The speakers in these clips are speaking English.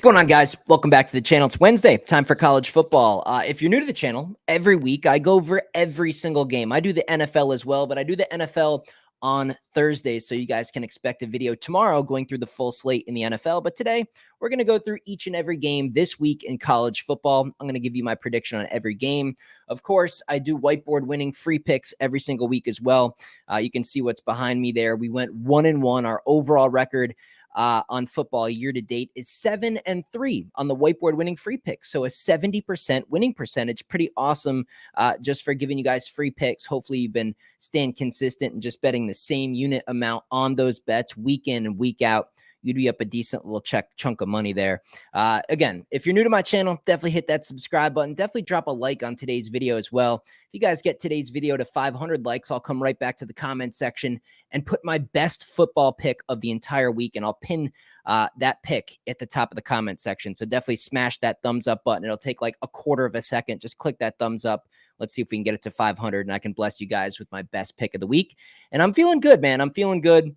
What's going on, guys? Welcome back to the channel. It's Wednesday, time for college football. If you're new to the channel, every week I go over every single game. I do the NFL as well, but I do the NFL on Thursdays, so you guys can expect a video tomorrow going through the full slate in the NFL. But today, we're going to go through each and every game this week in college football. I'm going to give you my prediction on every game. Of course, I do whiteboard winning free picks every single week as well. You can see what's behind me there. We went 1-1. Our overall record on football year to date is 7-3 on the whiteboard winning free picks. So a 70% winning percentage. Pretty awesome just for giving you guys free picks. Hopefully you've been staying consistent and just betting the same unit amount on those bets week in and week out. You'd be up a decent little chunk of money there. Again, if you're new to my channel, definitely hit that subscribe button. Definitely drop a like on today's video as well. If you guys get today's video to 500 likes, I'll come right back to the comment section and put my best football pick of the entire week, and I'll pin that pick at the top of the comment section. So definitely smash that thumbs up button. It'll take like a quarter of a second. Just click that thumbs up. Let's see if we can get it to 500, and I can bless you guys with my best pick of the week. And I'm feeling good, man. I'm feeling good.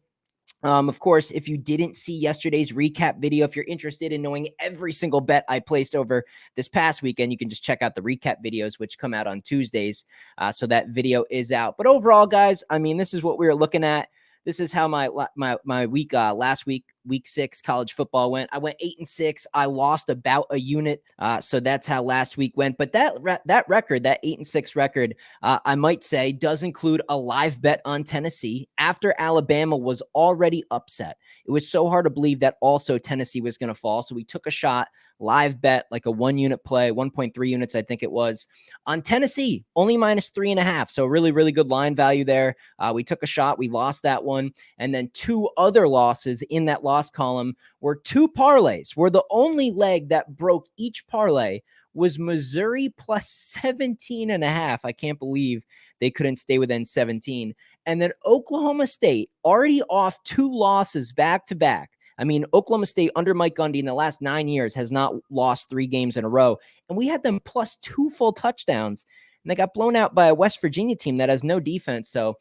Of course, if you didn't see yesterday's recap video, if you're interested in knowing every single bet I placed over this past weekend, you can just check out the recap videos, which come out on Tuesdays. So that video is out. But overall, guys, I mean, this is what we were looking at. This is how my week last week, week 6 college football went. I went 8-6. I lost about a unit. So that's how last week went. But that record, that 8-6 record, I might say does include a live bet on Tennessee after Alabama was already upset. It was so hard to believe that also Tennessee was going to fall. So we took a shot, live bet, like a 1 unit play, 1.3 units, I think it was, on Tennessee, only -3.5. So really, really good line value there. We took a shot. We lost that one. And then 2 other losses in that loss column were 2 parlays, where the only leg that broke each parlay was Missouri plus 17.5. I can't believe they couldn't stay within 17. And then Oklahoma State, already off 2 losses back to back. I mean, Oklahoma State under Mike Gundy in the last 9 years has not lost 3 games in a row. And we had them plus 2 full touchdowns. And they got blown out by a West Virginia team that has no defense. So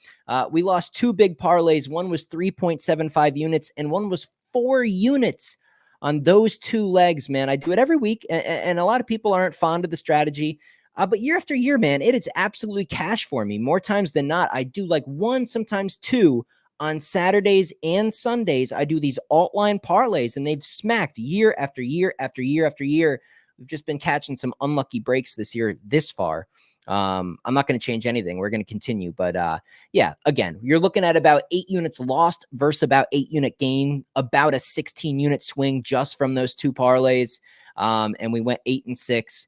we lost 2 big parlays. One was 3.75 units, and one was 4 units on those 2 legs, man. I do it every week, and a lot of people aren't fond of the strategy. But year after year, man, it is absolutely cash for me. More times than not, I do like 1, sometimes 2 on Saturdays and Sundays. I do these alt line parlays, and they've smacked year after year after year after year. We've just been catching some unlucky breaks this year this far. I'm not going to change anything. We're going to continue. But yeah, again, you're looking at about 8 units lost versus about 8 unit gain, about a 16 unit swing just from those 2 parlays. And we went 8-6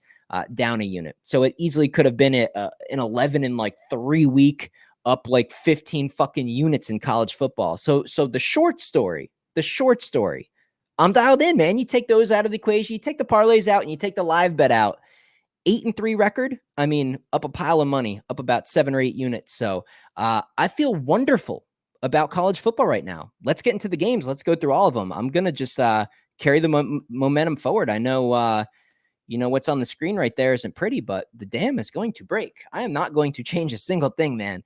down a unit. So it easily could have been an 11 in like 3 week up like 15 fucking units in college football. So the short story, I'm dialed in, man. You take those out of the equation, you take the parlays out, and you take the live bet out. 8-3 record. I mean, up a pile of money, up about 7 or 8 units. So I feel wonderful about college football right now. Let's get into the games. Let's go through all of them. I'm going to just carry the momentum forward. I know, what's on the screen right there isn't pretty, but the dam is going to break. I am not going to change a single thing, man.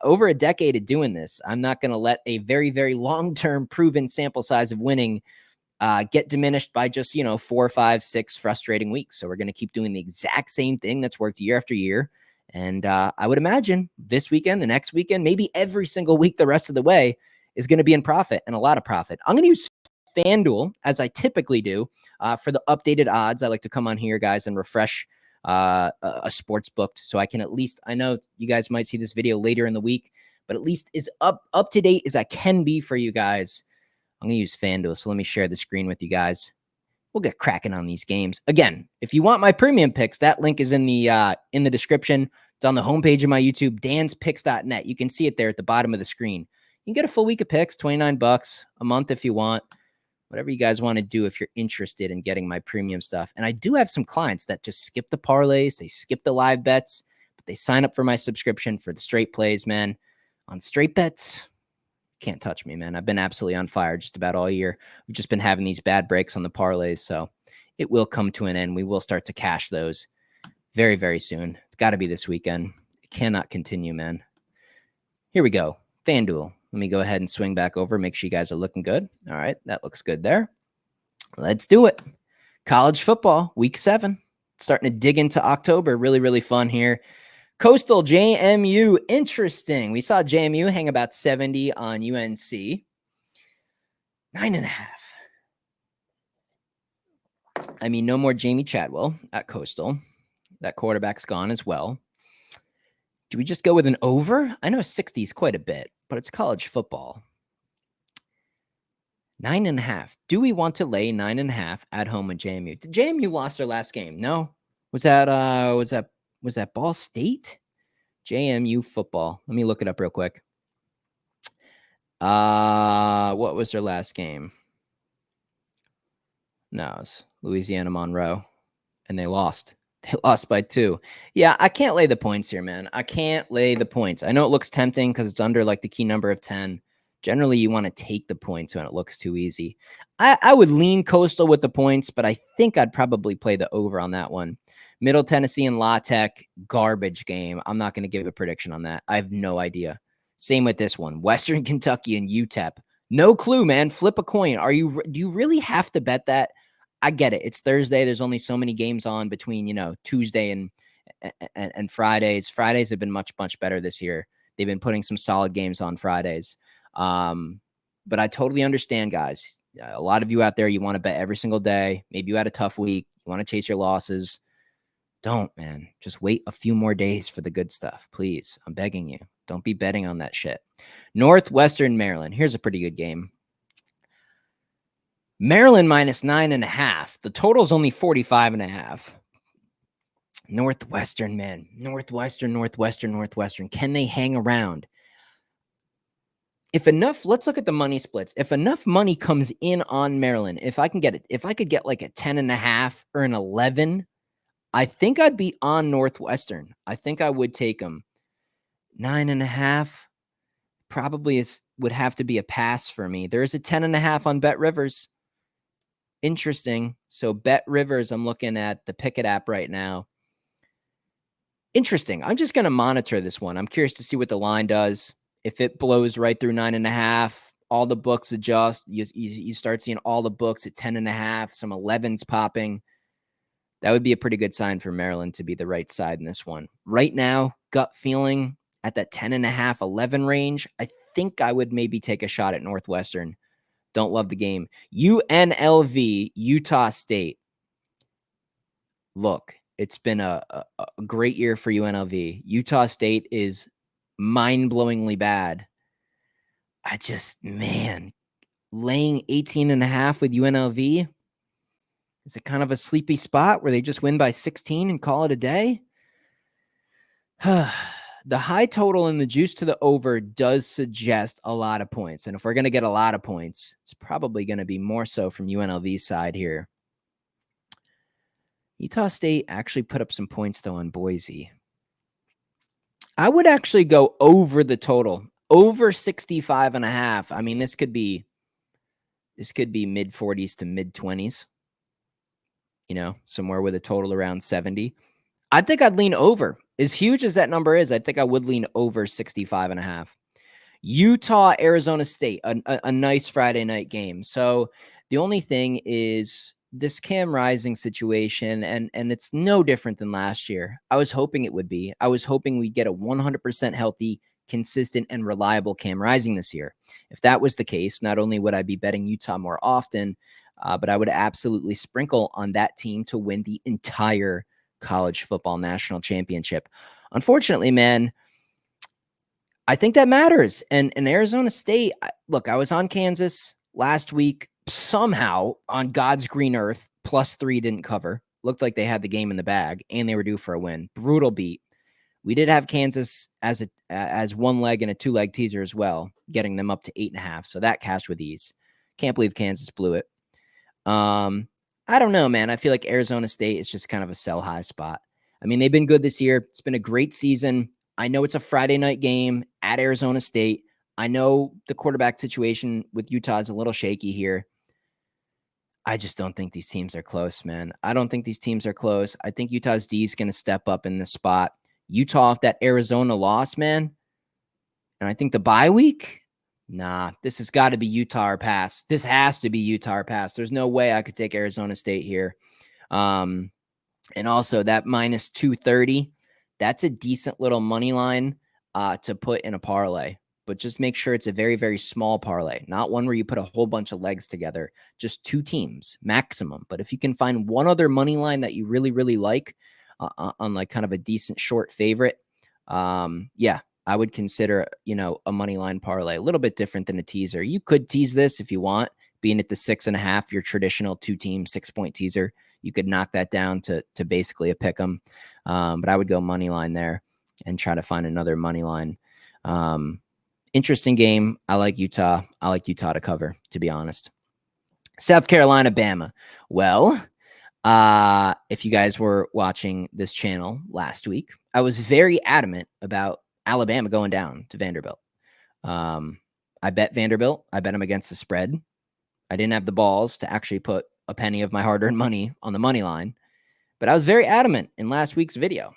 Over a decade of doing this, I'm not going to let a very, very long-term proven sample size of winning get diminished by just, 4, 5, 6 frustrating weeks. So we're going to keep doing the exact same thing that's worked year after year. And I would imagine this weekend, the next weekend, maybe every single week the rest of the way is going to be in profit, and a lot of profit. I'm going to use FanDuel, as I typically do, for the updated odds. I like to come on here, guys, and refresh a sports book, so I can at least, I know you guys might see this video later in the week, but at least as up to date as I can be for you guys. I'm going to use FanDuel, so let me share the screen with you guys. We'll get cracking on these games. Again, if you want my premium picks, that link is in the description. It's on the homepage of my YouTube, danspicks.net. You can see it there at the bottom of the screen. You can get a full week of picks, $29 a month if you want. Whatever you guys want to do if you're interested in getting my premium stuff. And I do have some clients that just skip the parlays. They skip the live bets, but they sign up for my subscription for the straight plays, man. On straight bets, can't touch me, man. I've been absolutely on fire just about all year. We've just been having these bad breaks on the parlays, so it will come to an end. We will start to cash those very, very soon. It's got to be this weekend. It cannot continue, man. Here we go. FanDuel. Let me go ahead and swing back over. Make sure you guys are looking good. All right, that looks good there. Let's do it. College football, week 7. Starting to dig into October. Really, really fun here. Coastal JMU, interesting. We saw JMU hang about 70 on UNC. 9.5. I mean, no more Jamie Chadwell at Coastal. That quarterback's gone as well. Do we just go with an over? I know 60 is quite a bit, but it's college football. 9.5. Do we want to lay 9.5 at home with JMU? Did JMU lost their last game? No. Was that Ball State? JMU football. Let me look it up real quick. What was their last game? No, it's Louisiana Monroe, and they lost. They lost by 2. Yeah, I can't lay the points here, man. I can't lay the points. I know it looks tempting because it's under like the key number of 10. Generally, you want to take the points when it looks too easy. I would lean Coastal with the points, but I think I'd probably play the over on that one. Middle Tennessee and La Tech, garbage game. I'm not going to give a prediction on that. I have no idea. Same with this one. Western Kentucky and UTEP. No clue, man. Flip a coin. Do you really have to bet that? I get it. It's Thursday. There's only so many games on between, Tuesday and Fridays. Fridays have been much, much better this year. They've been putting some solid games on Fridays. But I totally understand, guys. A lot of you out there, you want to bet every single day. Maybe you had a tough week. You want to chase your losses. Don't, man. Just wait a few more days for the good stuff. Please. I'm begging you. Don't be betting on that shit. Northwestern Maryland. Here's a pretty good game. Maryland minus 9.5. The total is only 45.5. Northwestern, man. Northwestern. Can they hang around? Let's look at the money splits. If enough money comes in on Maryland, if I could get like a 10.5 or an 11, I think I'd be on Northwestern. I think I would take them. 9.5 probably would have to be a pass for me. There's a 10.5 on Bet Rivers. Interesting. So Bet Rivers, I'm looking at the Pickett app right now. Interesting. I'm just going to monitor this one. I'm curious to see what the line does. If it blows right through 9.5, all the books adjust. You start seeing all the books at 10.5, some 11s popping. That would be a pretty good sign for Maryland to be the right side in this one. Right now, gut feeling at that 10.5, 11 range, I think I would maybe take a shot at Northwestern. Don't love the game. UNLV, Utah State. Look, it's been a great year for UNLV. Utah State is mind-blowingly bad. Laying 18.5 with UNLV, is it kind of a sleepy spot where they just win by 16 and call it a day? The high total and the juice to the over does suggest a lot of points. And if we're going to get a lot of points, it's probably going to be more so from UNLV's side here. Utah State actually put up some points, though, on Boise. I would actually go over the total, over 65.5. I mean, this could be mid 40s to mid 20s, somewhere with a total around 70. I think I'd lean over. As huge as that number is, I think I would lean over 65.5. Utah, Arizona State, a nice Friday night game. So the only thing is this Cam Rising situation, and it's no different than last year. I was hoping it would be. I was hoping we'd get a 100% healthy, consistent, and reliable Cam Rising this year. If that was the case, not only would I be betting Utah more often, but I would absolutely sprinkle on that team to win the entire college football national championship. Unfortunately, man, I think that matters. And in Arizona State, look, I was on Kansas last week, somehow on God's green earth, +3 didn't cover. Looked like they had the game in the bag and they were due for a win. Brutal beat. We did have Kansas as one leg and a 2-leg teaser as well, getting them up to 8.5. So that cashed with ease. Can't believe Kansas blew it. I don't know, man. I feel like Arizona State is just kind of a sell high spot. I mean, they've been good this year. It's been a great season. I know it's a Friday night game at Arizona State. I know the quarterback situation with Utah is a little shaky here. I just don't think these teams are close, man. I don't think these teams are close. I think Utah's D is going to step up in this spot. Utah, off that Arizona loss, man, and I think the bye week, Nah, this has got to be Utah or pass. This has to be Utah or pass. There's no way I could take Arizona State here. And also that minus 230, that's a decent little money line to put in a parlay. But just make sure it's a very, very small parlay, not one where you put a whole bunch of legs together, just 2 teams maximum. But if you can find one other money line that you really, really like on like kind of a decent short favorite, yeah, I would consider, a money line parlay, a little bit different than a teaser. You could tease this if you want, being at the 6.5, your traditional 2-team 6-point teaser. You could knock that down to basically a pick 'em. But I would go money line there and try to find another money line. Interesting game. I like Utah. I like Utah to cover, to be honest. South Carolina, Bama. Well, if you guys were watching this channel last week, I was very adamant about Alabama going down to Vanderbilt. I bet Vanderbilt. I bet them against the spread. I didn't have the balls to actually put a penny of my hard-earned money on the money line, but I was very adamant in last week's video.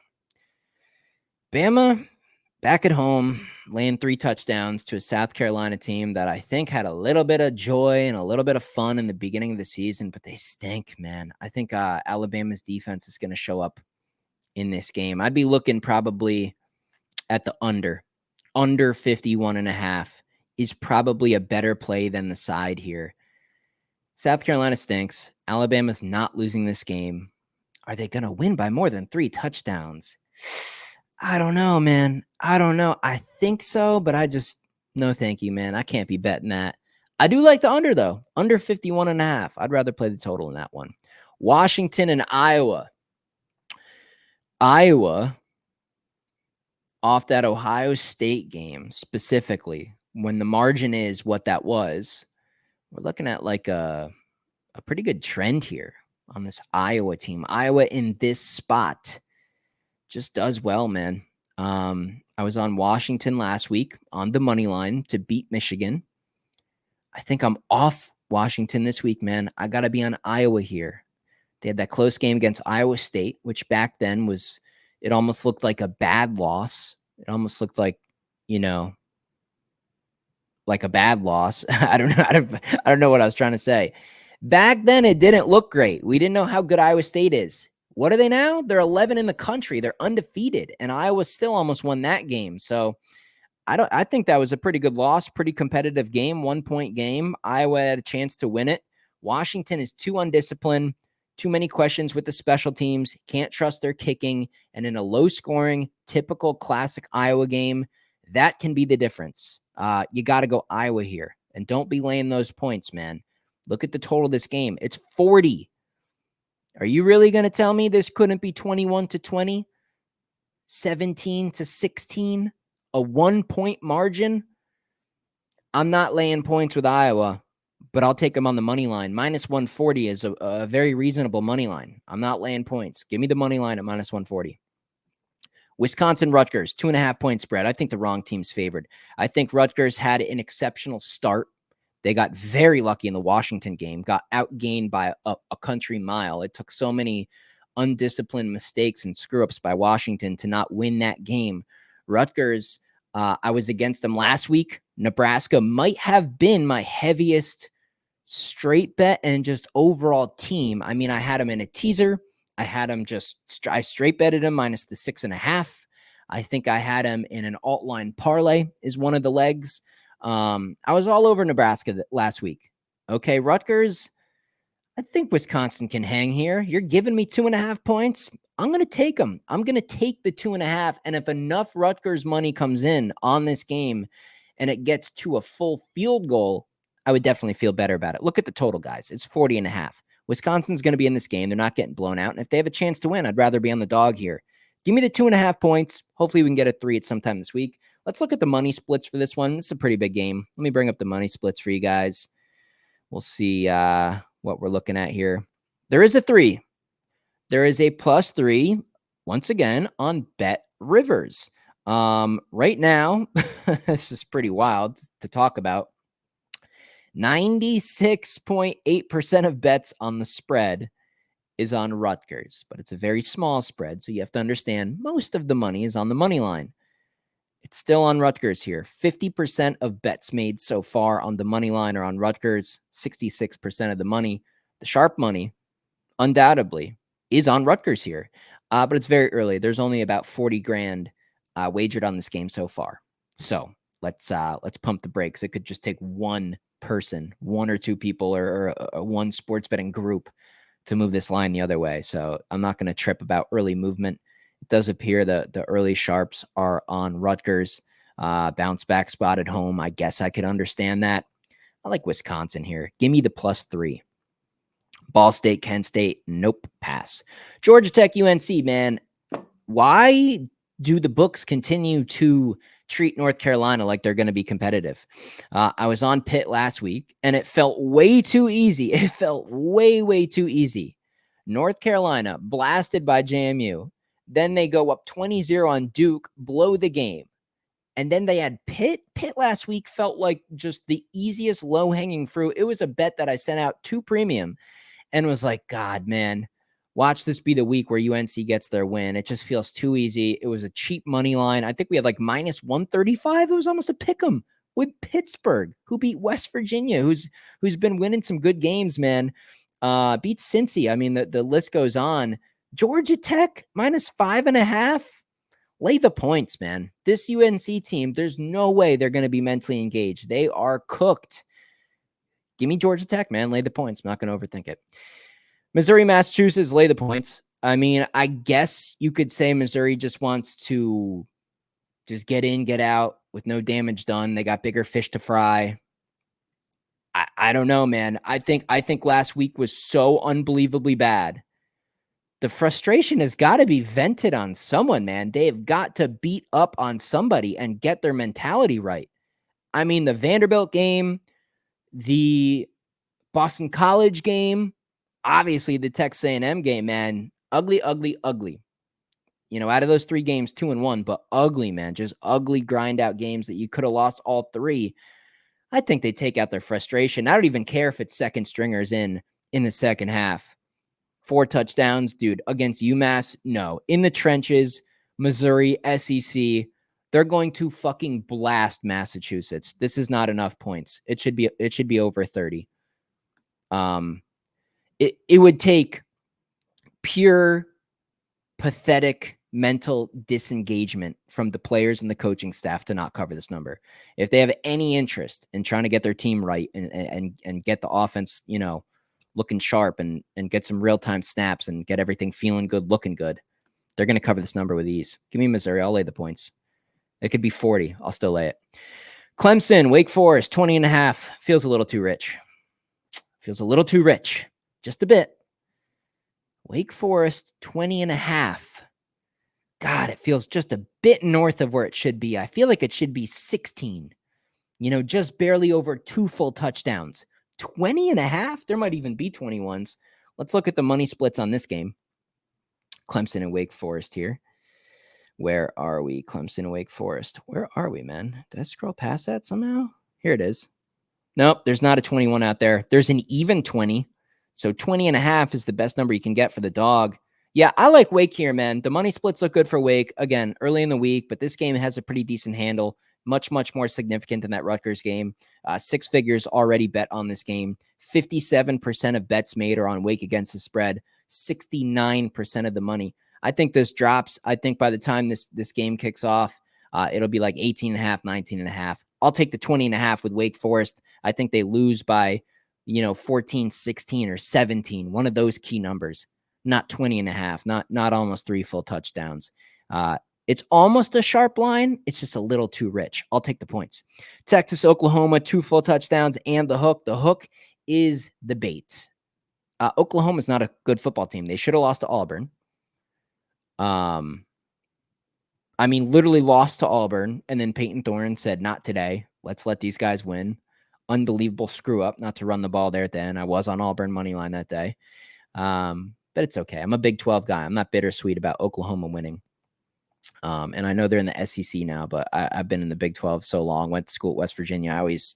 Bama back at home, laying 3 touchdowns to a South Carolina team that I think had a little bit of joy and a little bit of fun in the beginning of the season, but they stink, man. I think Alabama's defense is going to show up in this game. I'd be looking probably at the under 51.5 is probably a better play than the side here. South Carolina stinks. Alabama's not losing this game. Are they going to win by more than 3 touchdowns? I don't know, man. I don't know. I think so, but no thank you, man. I can't be betting that. I do like the under, though. Under 51.5. I'd rather play the total in that one. Washington and Iowa. Iowa, off that Ohio State game specifically, when the margin is what that was, we're looking at like a pretty good trend here on this Iowa team. Iowa in this spot just does well, man. I was on Washington last week on the money line to beat Michigan. I think I'm off Washington this week, man. I got to be on Iowa here. They had that close game against Iowa State, which back then it almost looked like a bad loss. It almost looked like, like a bad loss. I don't know what I was trying to say. Back then, it didn't look great. We didn't know how good Iowa State is. What are they now? They're 11 in the country. They're undefeated, and Iowa still almost won that game. So I think that was a pretty good loss, pretty competitive game, 1-point game. Iowa had a chance to win it. Washington is too undisciplined, too many questions with the special teams, can't trust their kicking, and in a low-scoring, typical classic Iowa game, that can be the difference. You got to go Iowa here, and don't be laying those points, man. Look at the total of this game. It's 40. Are you really going to tell me this couldn't be 21-20, 17-16, a 1-point margin? I'm not laying points with Iowa, but I'll take them on the money line. Minus 140 is a very reasonable money line. I'm not laying points. Give me the money line at minus 140. Wisconsin, Rutgers, 2.5-point spread. I think the wrong team's favored. I think Rutgers had an exceptional start. They got very lucky in the Washington game, got outgained by a country mile. It took so many undisciplined mistakes and screw-ups by Washington to not win that game. Rutgers, I was against them last week. Nebraska might have been my heaviest straight bet and just overall team. I mean, I had them in a teaser. I had them I straight betted them minus the 6.5. I think I had them in an alt line parlay is one of the legs. I was all over Nebraska last week. Okay, Rutgers, I think Wisconsin can hang here. You're giving me 2.5 points. I'm going to take them. I'm going to take the 2.5. And if enough Rutgers money comes in on this game and it gets to a full field goal, I would definitely feel better about it. Look at the total, guys. It's 40.5. Wisconsin's going to be in this game. They're not getting blown out. And if they have a chance to win, I'd rather be on the dog here. Give me the 2.5 points. Hopefully we can get a 3 at some time this week. Let's look at the money splits for this one. This is a pretty big game. Let me bring up the money splits for you guys. We'll see what we're looking at here. There is a 3. There is a +3, once again, on Bet Rivers. Right now, this is pretty wild to talk about. 96.8% of bets on the spread is on Rutgers, but it's a very small spread, so you have to understand most of the money is on the money line. Still on Rutgers here. 50% of bets made so far on the money line are on Rutgers. 66% of the money, the sharp money, undoubtedly, is on Rutgers here. But it's very early. There's only about 40 grand wagered on this game so far. So let's pump the brakes. It could just take one person, one or two people, or one sports betting group to move this line the other way. So I'm not going to trip about early movement. It does appear that the early sharps are on Rutgers. Bounce back spot at home. I guess I could understand that. I like Wisconsin here. Give me the +3. Ball State, Kent State, nope, pass. Georgia Tech, UNC, man. Why do the books continue to treat North Carolina like they're going to be competitive? I was on Pitt last week, and it felt way too easy. It felt way too easy. North Carolina blasted by JMU. Then they go up 20-0 on Duke, blow the game. And then they had Pitt. Pitt last week felt like just the easiest low-hanging fruit. It was a bet that I sent out to premium and was like, God, man, watch this be the week where UNC gets their win. It just feels too easy. It was a cheap money line. I think we had like -135. It was almost a pick 'em with Pittsburgh, who beat West Virginia, who's been winning some good games, man. Beat Cincy. I mean, the list goes on. Georgia Tech -5.5. Lay the points, man. This UNC team, there's no way they're going to be mentally engaged. They are cooked. Give me Georgia Tech, man. Lay the points. I'm not going to overthink it. Missouri, Massachusetts, lay the points. I mean, I guess you could say Missouri just wants to just get in, get out with no damage done. They got bigger fish to fry. I don't know, man. I think last week was so unbelievably bad. The frustration has got to be vented on someone, man. They've got to beat up on somebody and get their mentality right. I mean, the Vanderbilt game, the Boston College game, obviously the Texas A&M game, man. Ugly. You know, out of those 3 games, 2-1, but ugly, man. Just ugly grind out games that you could have lost all 3. I think they take out their frustration. I don't even care if it's second stringers in the second half. 4 touchdowns, dude, against UMass. No, in the trenches, Missouri, SEC, they're going to fucking blast Massachusetts. This is not enough points. It should be over 30. It would take pure pathetic mental disengagement from the players and the coaching staff to not cover this number. If they have any interest in trying to get their team right and get the offense, you know, looking sharp and get some real-time snaps and get everything feeling good, looking good, they're going to cover this number with ease. Give me Missouri. I'll lay the points. It could be 40. I'll still lay it. Clemson, Wake Forest, 20.5. Feels a little too rich. Feels a little too rich. Just a bit. Wake Forest, 20.5. God, it feels just a bit north of where it should be. I feel like it should be 16. You know, just barely over 2 full touchdowns. 20.5? There might even be 21s. Let's look at the money splits on this game. Clemson and Wake Forest here. Where are we? Clemson and Wake Forest. Where are we, man? Did I scroll past that somehow? Here it is. Nope, there's not a 21 out there. There's an even 20. So 20.5 is the best number you can get for the dog. Yeah, I like Wake here, man. The money splits look good for Wake. Again, early in the week, but this game has a pretty decent handle. Much more significant than that Rutgers game. 6 figures already bet on this game. 57% of bets made are on Wake against the spread. 69% of the money. I think this drops. I think by the time this game kicks off, it'll be like 18.5, 19.5. I'll take the 20.5 with Wake Forest. I think they lose by, 14, 16, or 17. One of those key numbers. Not 20.5. Not almost 3 full touchdowns. It's almost a sharp line. It's just a little too rich. I'll take the points. Texas, Oklahoma, 2 full touchdowns and the hook. The hook is the bait. Oklahoma is not a good football team. They should have lost to Auburn. Literally lost to Auburn, and then Peyton Thorne said, not today. Let's let these guys win. Unbelievable screw up not to run the ball there at the end. I was on Auburn money line that day. But it's okay. I'm a Big 12 guy. I'm not bittersweet about Oklahoma winning. And I know they're in the SEC now, but I've been in the Big 12 so long. Went to school at West Virginia. I always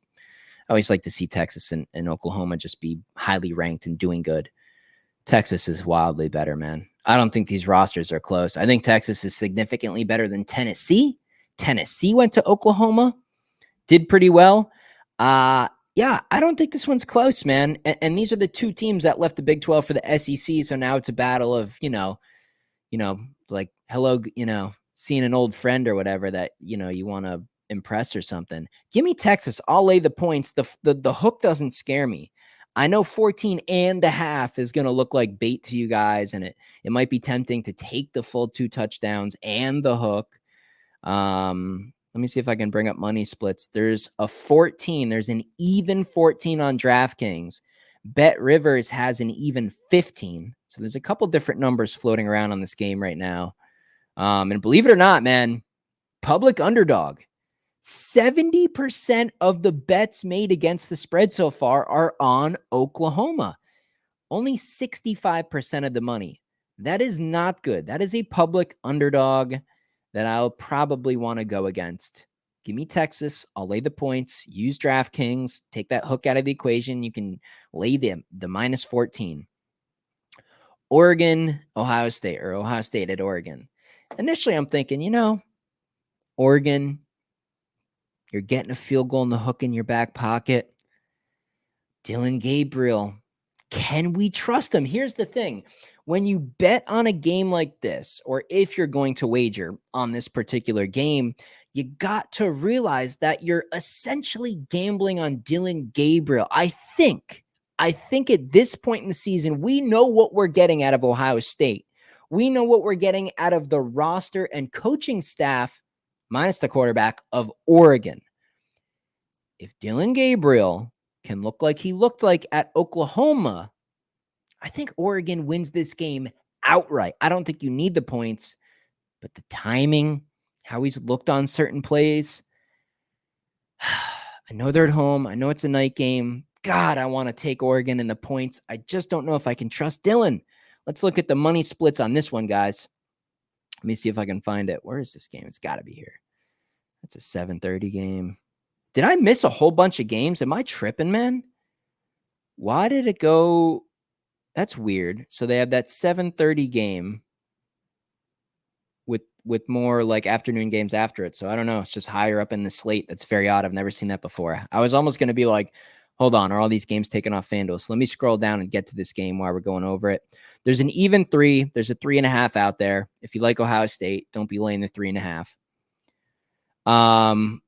like to see Texas and Oklahoma just be highly ranked and doing good. Texas is wildly better, man. I don't think these rosters are close. I think Texas is significantly better than Tennessee. Tennessee went to Oklahoma, did pretty well. Yeah, I don't think this one's close, man. And these are the two teams that left the Big 12 for the SEC. So now it's a battle of, like, hello, seeing an old friend or whatever that, you want to impress or something. Give me Texas. I'll lay the points. The hook doesn't scare me. I know 14.5 is going to look like bait to you guys, and it might be tempting to take the full 2 touchdowns and the hook. Let me see if I can bring up money splits. There's an even 14 on DraftKings. Bet Rivers has an even 15. So there's a couple different numbers floating around on this game right now. And believe it or not, man, public underdog. 70% of the bets made against the spread so far are on Oklahoma. Only 65% of the money. That is not good. That is a public underdog that I'll probably want to go against. Give me Texas. I'll lay the points. Use DraftKings. Take that hook out of the equation. You can lay the minus 14. Oregon, Ohio State, or Ohio State at Oregon. Initially, I'm thinking, Oregon, you're getting a field goal in the hook in your back pocket. Dillon Gabriel, can we trust him? Here's the thing. When you bet on a game like this, or if you're going to wager on this particular game, you got to realize that you're essentially gambling on Dillon Gabriel. I think at this point in the season, we know what we're getting out of Ohio State. We know what we're getting out of the roster and coaching staff, minus the quarterback, of Oregon. If Dillon Gabriel can look like he looked like at Oklahoma, I think Oregon wins this game outright. I don't think you need the points, but the timing, how he's looked on certain plays. I know they're at home. I know it's a night game. God, I want to take Oregon in the points. I just don't know if I can trust Dillon. Let's look at the money splits on this one, guys. Let me see if I can find it. Where is this game? It's got to be here. It's a 7:30 game. Did I miss a whole bunch of games? Am I tripping, man? Why did it go? That's weird. So they have that 7:30 game with more like afternoon games after it. So I don't know. It's just higher up in the slate. That's very odd. I've never seen that before. I was almost going to be like, hold on, are all these games taken off FanDuel? So let me scroll down and get to this game while we're going over it. There's an even 3. There's a 3.5 out there. If you like Ohio State, don't be laying the 3.5.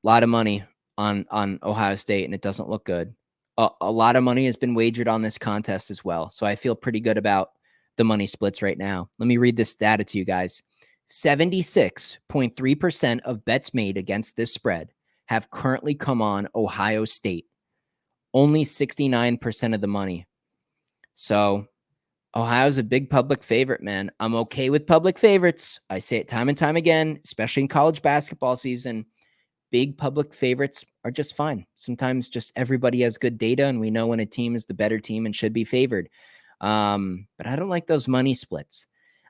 Lot of money on Ohio State, and it doesn't look good. A lot of money has been wagered on this contest as well. So I feel pretty good about the money splits right now. Let me read this data to you guys. 76.3% of bets made against this spread have currently come on Ohio State. Only 69% of the money. So Ohio's a big public favorite, man. I'm okay with public favorites. I say it time and time again, especially in college basketball season. Big public favorites are just fine. Sometimes just everybody has good data, and we know when a team is the better team and should be favored. But I don't like those money splits.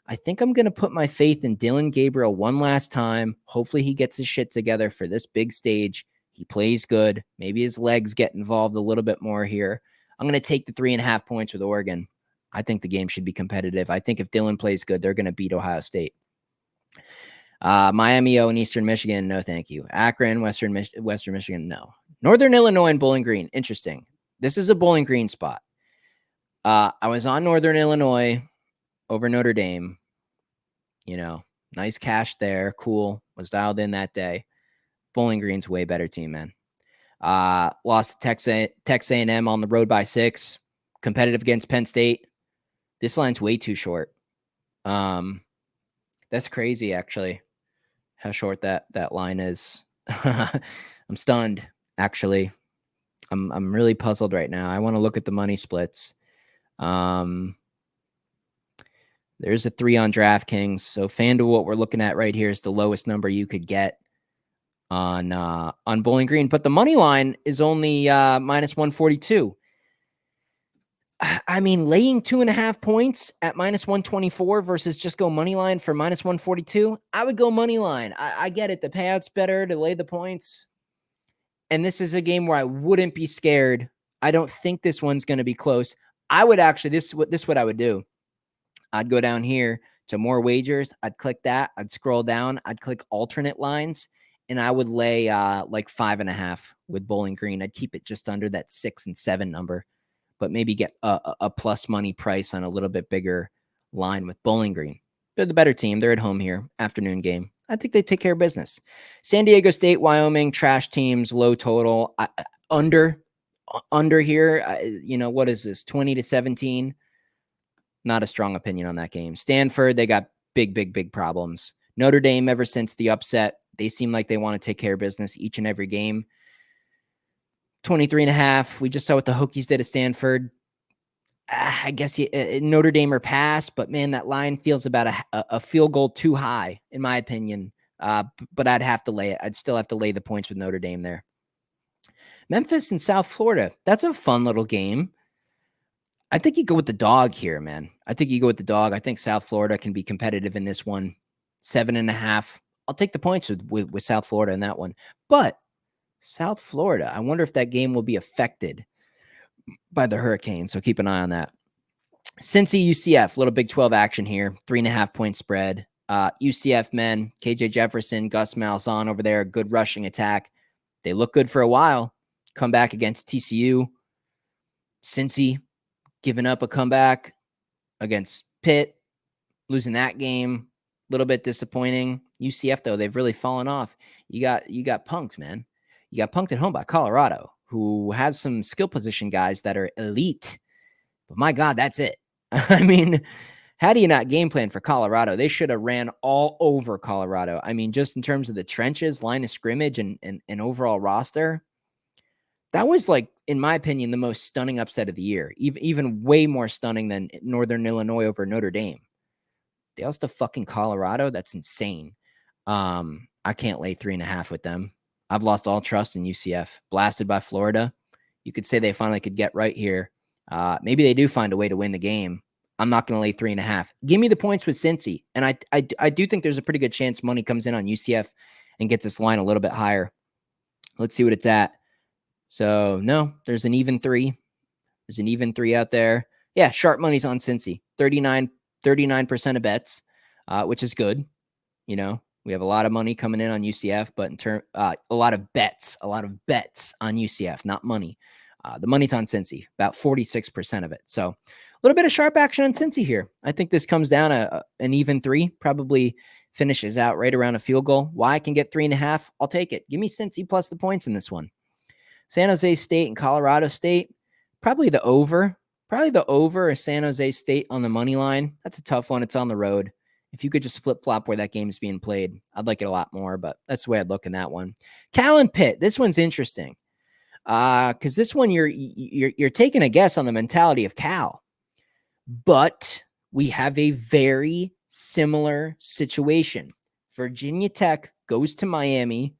I think I'm going to put my faith in Dillon Gabriel one last time. Hopefully he gets his shit together for this big stage. He plays good. Maybe his legs get involved a little bit more here. I'm going to take the 3.5 points with Oregon. I think the game should be competitive. I think if Dillon plays good, they're going to beat Ohio State. Miami-O and Eastern Michigan, no thank you. Akron, Western Michigan, no. Northern Illinois and Bowling Green, interesting. This is a Bowling Green spot. I was on Northern Illinois over Notre Dame. Nice cash there. Cool. Was dialed in that day. Bowling Green's way better team, man. Lost to Texas A&M on the road by 6. Competitive against Penn State. This line's way too short. That's crazy, actually, how short that line is. I'm stunned, actually. I'm really puzzled right now. I want to look at the money splits. There's a 3 on DraftKings. So FanDuel, what we're looking at right here is the lowest number you could get on Bowling Green. But the money line is only minus 142. I mean, laying 2.5 points at minus 124 versus just go money line for minus 142. I would go money line. I get it. The payout's better to lay the points. And this is a game where I wouldn't be scared. I don't think this one's going to be close. I would actually, this is what I would do. I'd go down here to more wagers. I'd click that. I'd scroll down. I'd click alternate lines. and I would lay like 5.5 with Bowling Green. I'd keep it just under that 6 and 7 number, but maybe get a plus money price on a little bit bigger line with Bowling Green. They're the better team. They're at home here, afternoon game. I think they take care of business. San Diego State, Wyoming, trash teams, low total. Under here, what is this, 20-17? Not a strong opinion on that game. Stanford, they got big problems. Notre Dame, ever since the upset, they seem like they want to take care of business each and every game. 23.5. We just saw what the Hokies did at Stanford. I guess Notre Dame or pass, but man, that line feels about a field goal too high, in my opinion. But I'd have to lay it. I'd still have to lay the points with Notre Dame there. Memphis and South Florida. That's a fun little game. I think you go with the dog here, man. I think you go with the dog. I think South Florida can be competitive in this one. 7.5. I'll take the points with South Florida in that one. But South Florida, I wonder if that game will be affected by the hurricane. So keep an eye on that. Cincy UCF, little Big 12 action here. 3.5 point spread. UCF men, KJ Jefferson, Gus Malzahn over there. Good rushing attack. They look good for a while. Come back against TCU. Cincy giving up a comeback against Pitt, losing that game. A little bit disappointing. UCF, though, they've really fallen off. You got punked, man. You got punked at home by Colorado, who has some skill position guys that are elite. But my God, that's it. I mean, how do you not game plan for Colorado? They should have ran all over Colorado. I mean, just in terms of the trenches, line of scrimmage, and overall roster. That was, like, in my opinion, the most stunning upset of the year. Even way more stunning than Northern Illinois over Notre Dame. They lost to fucking Colorado. That's insane. I can't lay 3.5 with them. I've lost all trust in UCF. Blasted by Florida. You could say they finally could get right here. Maybe they do find a way to win the game. I'm not going to lay 3.5. Give me the points with Cincy. And I do think there's a pretty good chance money comes in on UCF and gets this line a little bit higher. Let's see what it's at. So, no, there's an even 3. There's an even 3 out there. Yeah, sharp money's on Cincy. 39% of bets, which is good. You know, we have a lot of money coming in on UCF, but a lot of bets on UCF, not money. The money's on Cincy, about 46% of it. So a little bit of sharp action on Cincy here. I think this comes down an even 3, probably finishes out right around a field goal. Why I can get 3.5, I'll take it. Give me Cincy plus the points in this one. San Jose State and Colorado State, probably the over is San Jose State on the money line. That's a tough one. It's on the road. If you could just flip-flop where that game is being played, I'd like it a lot more, but that's the way I'd look in that one. Cal and Pitt, this one's interesting. Because this one, you're taking a guess on the mentality of Cal. But we have a very similar situation. Virginia Tech goes to Miami.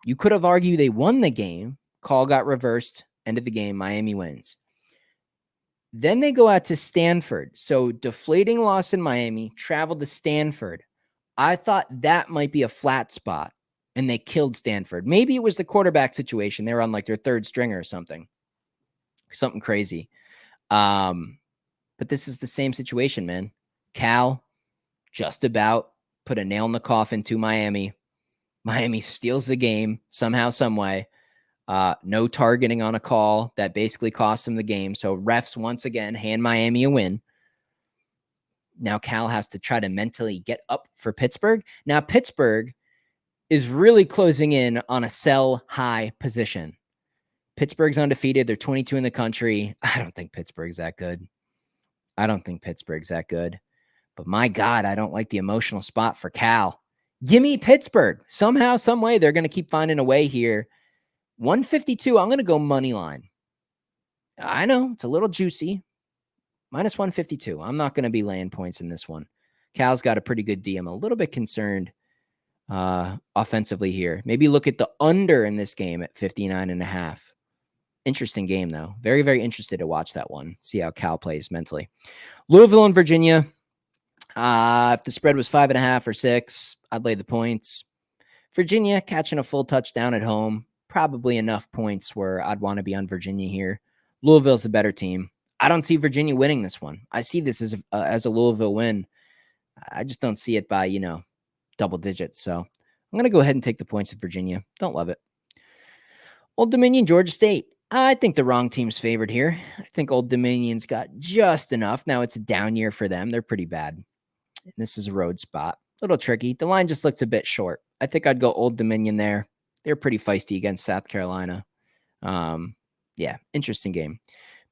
You could have argued they won the game. Call got reversed. End of the game. Miami wins. Then they go out to Stanford. So deflating loss in Miami, traveled to Stanford. I thought that might be a flat spot, and they killed Stanford. Maybe it was the quarterback situation. They were on like their third stringer or something crazy. But this is the same situation, man. Cal just about put a nail in the coffin to Miami. Miami steals the game somehow, some way. No targeting on a call that basically cost them the game. So refs once again hand Miami a win. Now Cal has to try to mentally get up for Pittsburgh. Now Pittsburgh is really closing in on a sell high position. Pittsburgh's undefeated. They're 22 in the country. I don't think Pittsburgh's that good. But my God, I don't like the emotional spot for Cal. Give me Pittsburgh. Somehow, some way, they're going to keep finding a way here. 152, I'm going to go money line. I know, it's a little juicy. Minus 152. I'm not going to be laying points in this one. Cal's got a pretty good D. I'm a little bit concerned offensively here. Maybe look at the under in this game at 59.5. Interesting game, though. Very, very interested to watch that one. See how Cal plays mentally. Louisville and Virginia. If the spread was 5.5 or 6, I'd lay the points. Virginia catching a full touchdown at home. Probably enough points where I'd want to be on Virginia here. Louisville's a better team. I don't see Virginia winning this one. I see this as a Louisville win. I just don't see it by, double digits. So I'm going to go ahead and take the points with Virginia. Don't love it. Old Dominion, Georgia State. I think the wrong team's favored here. I think Old Dominion's got just enough. Now it's a down year for them. They're pretty bad. And this is a road spot. A little tricky. The line just looks a bit short. I think I'd go Old Dominion there. They're pretty feisty against South Carolina. Yeah, interesting game.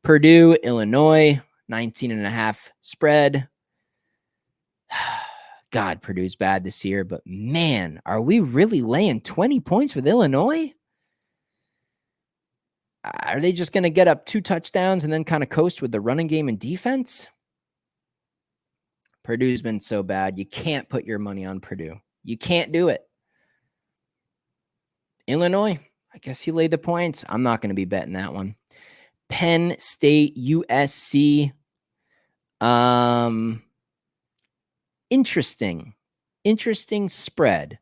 Purdue, Illinois, 19.5 spread. God, Purdue's bad this year, but man, are we really laying 20 points with Illinois? Are they just going to get up 2 touchdowns and then kind of coast with the running game and defense? Purdue's been so bad. You can't put your money on Purdue. You can't do it. Illinois, I guess you laid the points. I'm not going to be betting that one. Penn State, USC. Interesting spread.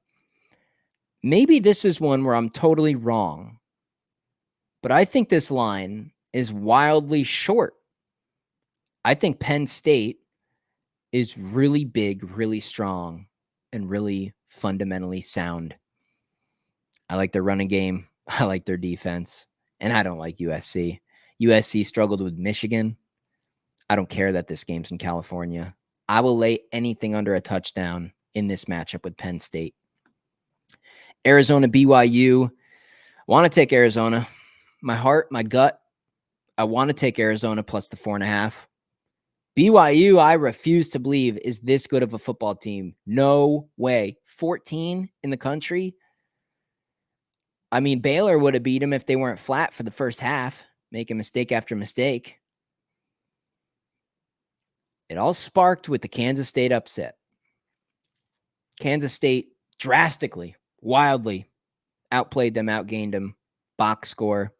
Maybe this is one where I'm totally wrong, but I think this line is wildly short. I think Penn State is really big, really strong, and really fundamentally sound. I like their running game. I like their defense, and I don't like USC. USC struggled with Michigan. I don't care that this game's in California. I will lay anything under a touchdown in this matchup with Penn State. Arizona, BYU. Want to take Arizona. My heart, my gut, I want to take Arizona plus the 4.5. BYU, I refuse to believe, is this good of a football team. No way. 14 in the country. I mean, Baylor would have beat them if they weren't flat for the first half, making mistake after mistake. It all sparked with the Kansas State upset. Kansas State drastically, wildly outplayed them, outgained them, box score.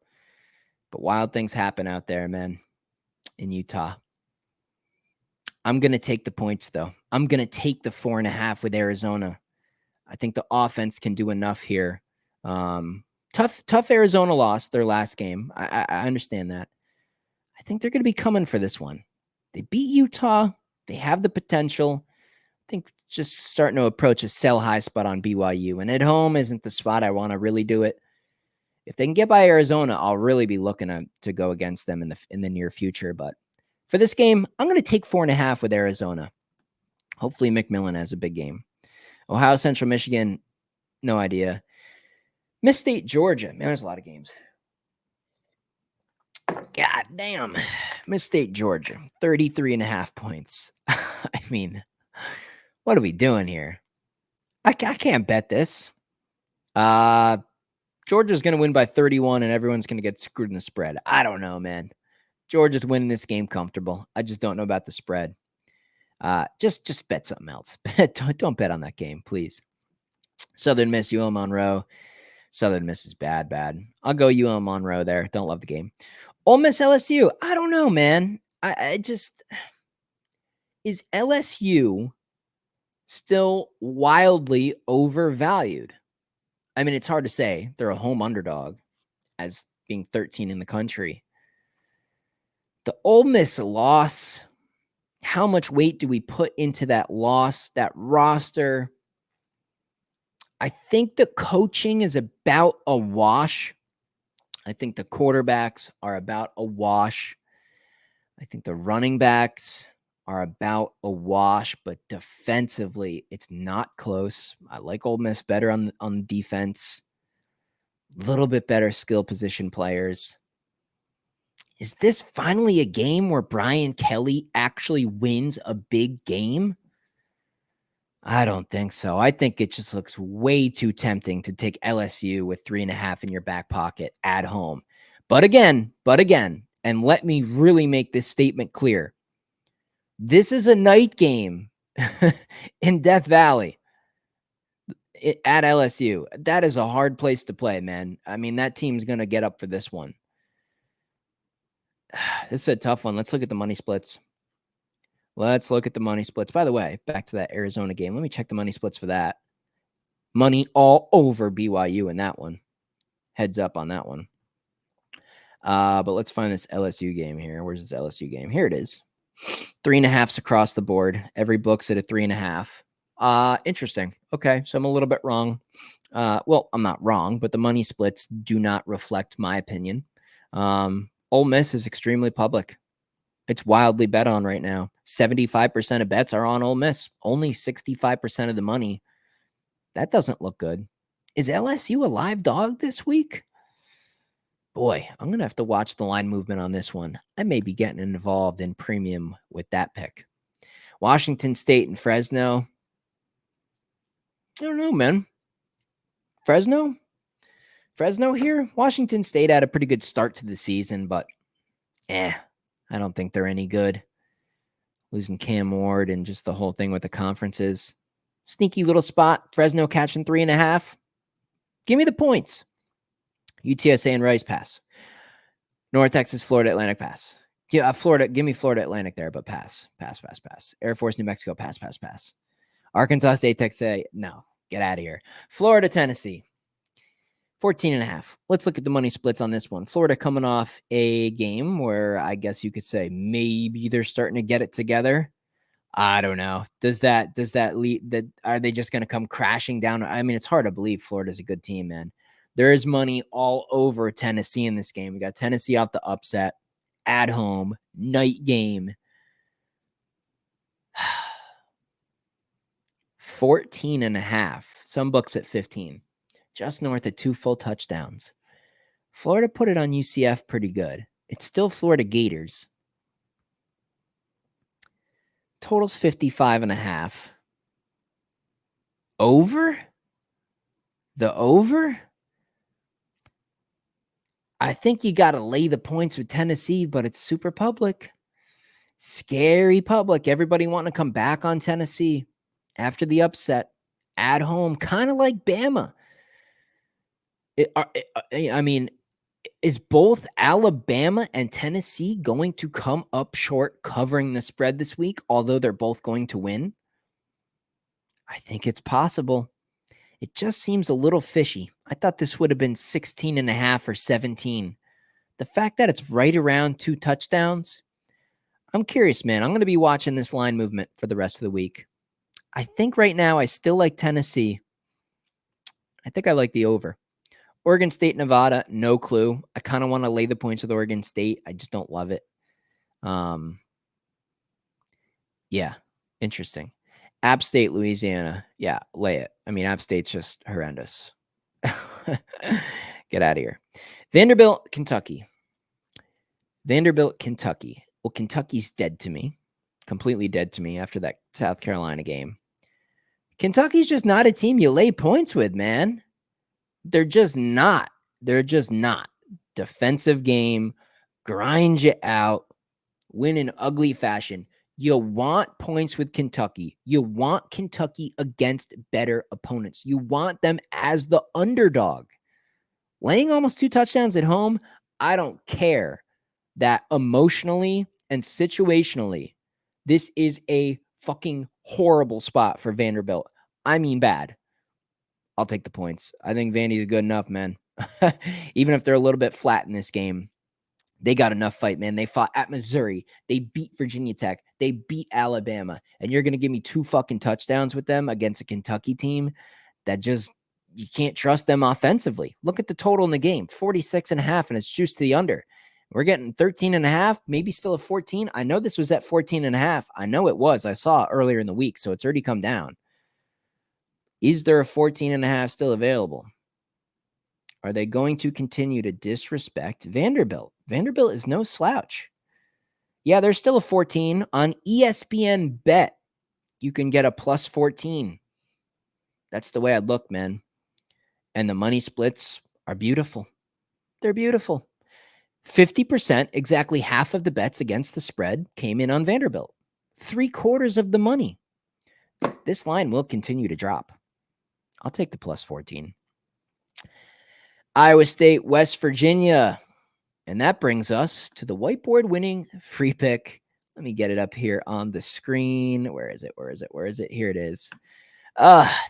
But wild things happen out there, man, in Utah. I'm going to take the points, though. I'm going to take the 4.5 with Arizona. I think the offense can do enough here. Tough Arizona loss their last game. I understand that. I think they're going to be coming for this one. They beat Utah. They have the potential. I think just starting to approach a sell high spot on BYU. And at home isn't the spot I want to really do it. If they can get by Arizona, I'll really be looking to go against them in the near future. But for this game, I'm going to take 4.5 with Arizona. Hopefully McMillan has a big game. Ohio Central Michigan, no idea. Miss State, Georgia. Man, there's a lot of games. God damn. Miss State, Georgia, 33.5 points. I mean, what are we doing here? I can't bet this. Georgia's going to win by 31 and everyone's going to get screwed in the spread. I don't know, man. Georgia's winning this game comfortable. I just don't know about the spread. Just bet something else. Don't bet on that game, please. Southern Miss, UL Monroe. Southern Miss is bad. I'll go UL Monroe there. Don't love the game. Ole Miss, LSU. I don't know, man. Is LSU still wildly overvalued? I mean, it's hard to say. They're a home underdog as being 13 in the country. The Ole Miss loss, how much weight do we put into that loss, that roster? I think the coaching is about a wash. I think the quarterbacks are about a wash. I think the running backs are about a wash, but defensively, it's not close. I like Ole Miss better on defense. A little bit better skill position players. Is this finally a game where Brian Kelly actually wins a big game? I don't think so. I think it just looks way too tempting to take LSU with 3.5 in your back pocket at home. But again, and let me really make this statement clear. This is a night game in Death Valley at LSU. That is a hard place to play, man. I mean, that team's going to get up for this one. This is a tough one. Let's look at the money splits. By the way, back to that Arizona game. Let me check the money splits for that. Money all over BYU in that one. Heads up on that one. But let's find this LSU game here. Where's this LSU game? Here it is. 3.5s across the board. Every book's at a 3.5. Interesting. Okay, so I'm a little bit wrong. Well, I'm not wrong, but the money splits do not reflect my opinion. Ole Miss is extremely public. It's wildly bet on right now. 75% of bets are on Ole Miss. Only 65% of the money. That doesn't look good. Is LSU a live dog this week? Boy, I'm going to have to watch the line movement on this one. I may be getting involved in premium with that pick. Washington State and Fresno. I don't know, man. Fresno here. Washington State had a pretty good start to the season, but I don't think they're any good. Losing Cam Ward and just the whole thing with the conferences. Sneaky little spot. Fresno catching 3.5. Give me the points. UTSA and Rice pass. North Texas, Florida Atlantic pass. Yeah, Florida. Give me Florida Atlantic there, but pass. Air Force, New Mexico, pass. Arkansas State, Texas, no. Get out of here. Florida, Tennessee. 14.5. Let's look at the money splits on this one. Florida coming off a game where I guess you could say maybe they're starting to get it together. I don't know. Does that lead that? Are they just going to come crashing down? I mean, it's hard to believe Florida's a good team, man. There is money all over Tennessee in this game. We got Tennessee off the upset at home, night game. 14.5. Some books at 15. Just north of 2 full touchdowns. Florida put it on UCF pretty good. It's still Florida Gators. Total's 55.5. Over? The over? I think you got to lay the points with Tennessee, but it's super public. Scary public. Everybody wanting to come back on Tennessee after the upset at home, kind of like Bama. I mean, is both Alabama and Tennessee going to come up short covering the spread this week, although they're both going to win? I think it's possible. It just seems a little fishy. I thought this would have been 16.5 or 17. The fact that it's right around 2 touchdowns, I'm curious, man. I'm going to be watching this line movement for the rest of the week. I think right now I still like Tennessee. I think I like the over. Oregon State, Nevada, no clue. I kind of want to lay the points with Oregon State. I just don't love it. Yeah, interesting. App State, Louisiana. Yeah, lay it. I mean, App State's just horrendous. Get out of here. Vanderbilt, Kentucky. Well, Kentucky's dead to me. Completely dead to me after that South Carolina game. Kentucky's just not a team you lay points with, man. They're just not. Defensive game, grind you out, win in ugly fashion. You want points with Kentucky. You want Kentucky against better opponents. You want them as the underdog. Laying almost 2 touchdowns at home, I don't care that emotionally and situationally, this is a fucking horrible spot for Vanderbilt. I mean bad. I'll take the points. I think Vandy's good enough, man. Even if they're a little bit flat in this game, they got enough fight, man. They fought at Missouri. They beat Virginia Tech. They beat Alabama. And you're going to give me 2 fucking touchdowns with them against a Kentucky team that just, you can't trust them offensively. Look at the total in the game, 46.5, and it's juiced to the under. We're getting 13.5, maybe still a 14. I know this was at 14.5. I know it was. I saw it earlier in the week, so it's already come down. Is there a 14.5 still available? Are they going to continue to disrespect Vanderbilt? Vanderbilt is no slouch. Yeah, there's still a 14 on ESPN Bet. You can get a plus 14. That's the way I'd look, man. And the money splits are beautiful. They're beautiful. 50%, exactly half of the bets against the spread came in on Vanderbilt. 3/4 of the money. This line will continue to drop. I'll take the plus 14. Iowa State, West Virginia. And that brings us to the whiteboard winning free pick. Let me get it up here on the screen. Where is it? Here it is.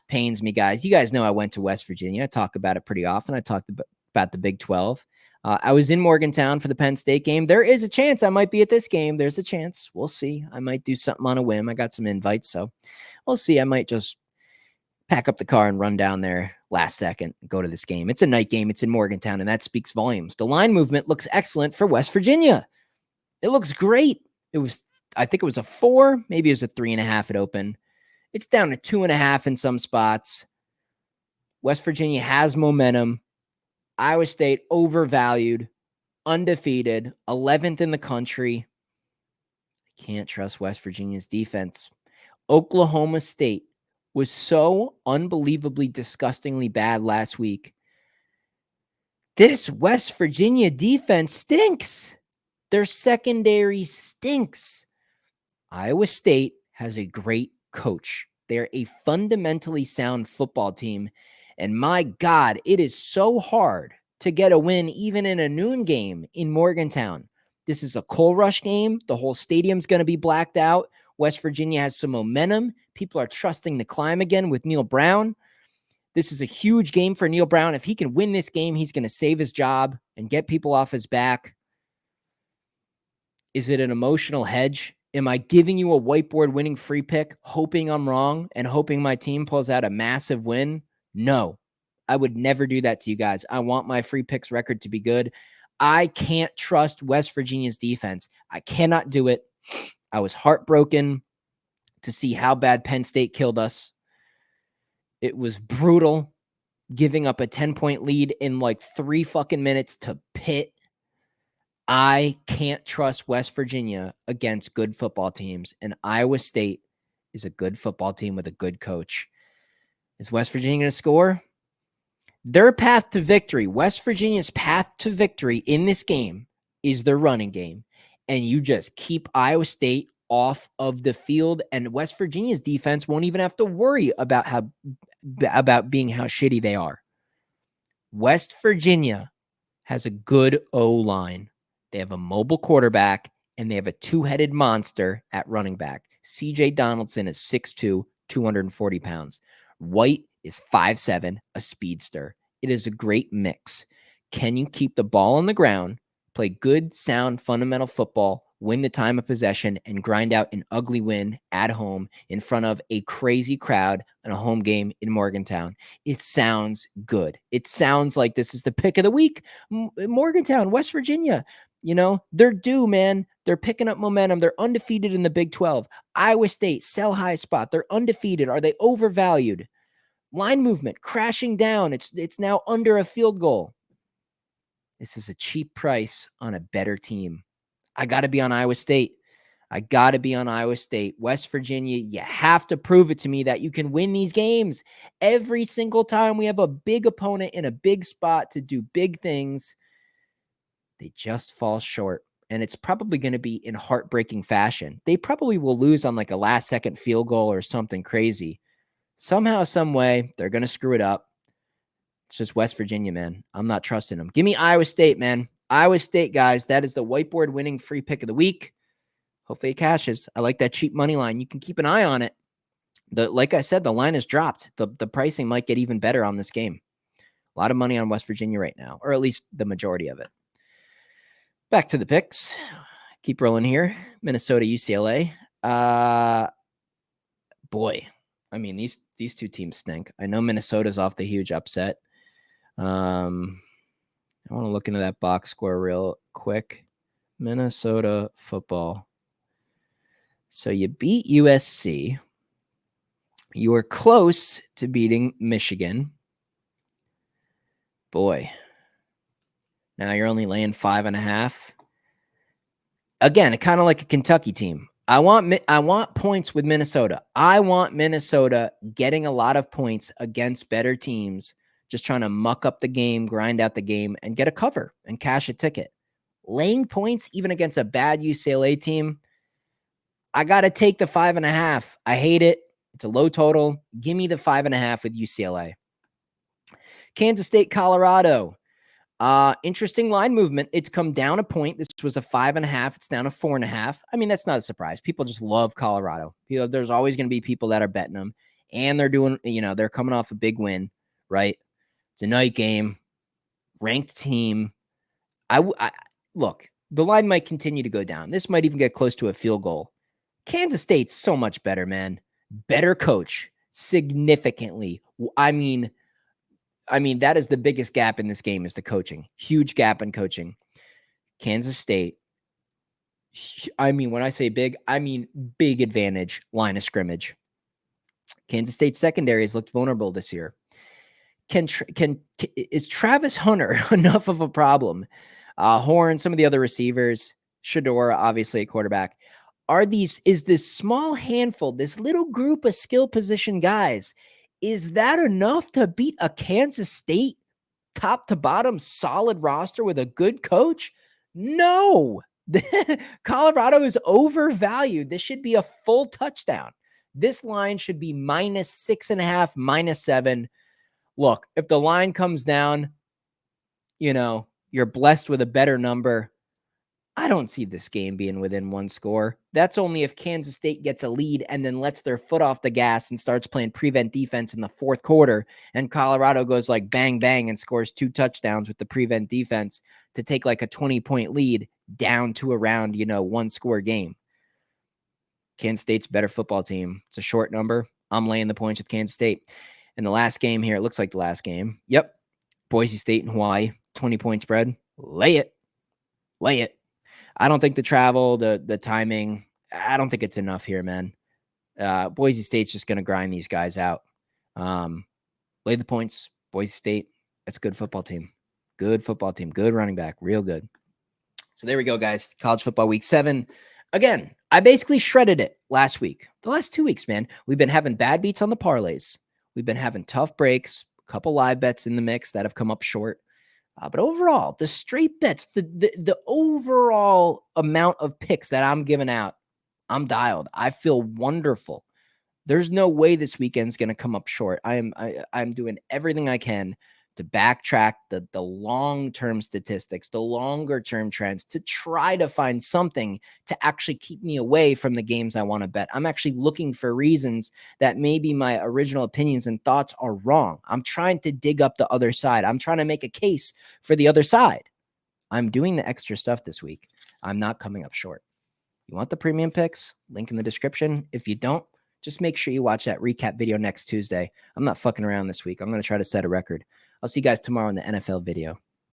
Pains me, guys. You guys know I went to West Virginia. I talk about it pretty often. I talked about the Big 12. I was in Morgantown for the Penn State game. There is a chance I might be at this game. There's a chance. We'll see. I might do something on a whim. I got some invites, so we'll see. I might just pack up the car and run down there last second, go to this game. It's a night game. It's in Morgantown, and that speaks volumes. The line movement looks excellent for West Virginia. It looks great. I think it was a 4, maybe it was a 3.5 at open. It's down to 2.5 in some spots. West Virginia has momentum. Iowa State overvalued, undefeated, 11th in the country. Can't trust West Virginia's defense. Oklahoma State was so unbelievably, disgustingly bad last week. This West Virginia defense stinks. Their secondary stinks. Iowa State has a great coach. They're a fundamentally sound football team. And my God, it is so hard to get a win even in a noon game in Morgantown. This is a coal rush game. The whole stadium's going to be blacked out. West Virginia has some momentum. People are trusting the climb again with Neil Brown. This is a huge game for Neil Brown. If he can win this game, he's going to save his job and get people off his back. Is it an emotional hedge? Am I giving you a whiteboard winning free pick, hoping I'm wrong and hoping my team pulls out a massive win? No, I would never do that to you guys. I want my free picks record to be good. I can't trust West Virginia's defense. I cannot do it. I was heartbroken to see how bad Penn State killed us. It was brutal, giving up a 10-point lead in like 3 fucking minutes to Pitt. I can't trust West Virginia against good football teams, and Iowa State is a good football team with a good coach. Is West Virginia going to score? Their path to victory, West Virginia's path to victory in this game is their running game, and you just keep Iowa State off of the field, and West Virginia's defense won't even have to worry about being how shitty they are. West Virginia has a good O-line. They have a mobile quarterback, and they have a two-headed monster at running back. C.J. Donaldson is 6'2", 240 pounds. White is 5'7", a speedster. It is a great mix. Can you keep the ball on the ground, play good, sound, fundamental football, win the time of possession, and grind out an ugly win at home in front of a crazy crowd in a home game in Morgantown? It sounds good. It sounds like this is the pick of the week. Morgantown, West Virginia. You know, they're due, man. They're picking up momentum. They're undefeated in the Big 12. Iowa State, sell high spot. They're undefeated. Are they overvalued? Line movement crashing down. It's now under a field goal. This is a cheap price on a better team. I got to be on Iowa State. I got to be on Iowa State. West Virginia, you have to prove it to me that you can win these games. Every single time we have a big opponent in a big spot to do big things, they just fall short. And it's probably going to be in heartbreaking fashion. They probably will lose on like a last second field goal or something crazy. Somehow, some way, they're going to screw it up. It's just West Virginia, man. I'm not trusting them. Give me Iowa State, man. Iowa State, guys. That is the whiteboard winning free pick of the week. Hopefully it cashes. I like that cheap money line. You can keep an eye on it. Like I said, the line has dropped. The pricing might get even better on this game. A lot of money on West Virginia right now, or at least the majority of it. Back to the picks. Keep rolling here. Minnesota, UCLA. Boy, I mean, these two teams stink. I know Minnesota's off the huge upset. I want to look into that box score real quick. Minnesota football. So you beat USC. You were close to beating Michigan. Boy. Now you're only laying 5.5. Again, kind of like a Kentucky team. I want points with Minnesota. I want Minnesota getting a lot of points against better teams, just trying to muck up the game, grind out the game, and get a cover and cash a ticket. Laying points even against a bad UCLA team, I got to take the 5.5. I hate it. It's a low total. Give me the 5.5 with UCLA. Kansas State, Colorado. Interesting line movement. It's come down a point. This was a 5.5. It's down to 4.5. I mean, that's not a surprise. People just love Colorado. There's always going to be people that are betting them, and they're doing, they're coming off a big win, right? It's a night game, ranked team. Look, the line might continue to go down. This might even get close to a field goal. Kansas State's so much better, man. Better coach. significantly. I mean, that is the biggest gap in this game is the coaching. Huge gap in coaching. Kansas State. I mean, when I say big, I mean big advantage line of scrimmage. Kansas State secondary has looked vulnerable this year. Is Travis Hunter enough of a problem? Horn, some of the other receivers, Shador, obviously a quarterback. Is this small handful, this little group of skill position guys, is that enough to beat a Kansas State top to bottom solid roster with a good coach? No. Colorado is overvalued. This should be a full touchdown. This line should be -6.5, -7. Look, if the line comes down, you're blessed with a better number. I don't see this game being within one score. That's only if Kansas State gets a lead and then lets their foot off the gas and starts playing prevent defense in the fourth quarter, and Colorado goes like bang, bang and scores 2 touchdowns with the prevent defense to take like a 20-point lead down to around, 1-score game. Kansas State's a better football team. It's a short number. I'm laying the points with Kansas State. And the last game here, it looks like the last game. Yep. Boise State and Hawaii, 20-point spread. Lay it. I don't think the travel, the timing, I don't think it's enough here, man. Boise State's just going to grind these guys out. Lay the points. Boise State, that's a good football team. Good football team. Good running back. Real good. So there we go, guys. College football week 7. Again, I basically shredded it last week. The last 2 weeks, man, we've been having bad beats on the parlays. We've been having tough breaks, a couple live bets in the mix that have come up short. But overall, the straight bets, the overall amount of picks that I'm giving out, I'm dialed. I feel wonderful. There's no way this weekend's going to come up short. I'm doing everything I can to backtrack the long-term statistics, the longer-term trends, to try to find something to actually keep me away from the games I want to bet. I'm actually looking for reasons that maybe my original opinions and thoughts are wrong. I'm trying to dig up the other side. I'm trying to make a case for the other side. I'm doing the extra stuff this week. I'm not coming up short. You want the premium picks? Link in the description. If you don't, just make sure you watch that recap video next Tuesday. I'm not fucking around this week. I'm going to try to set a record. I'll see you guys tomorrow in the NFL video.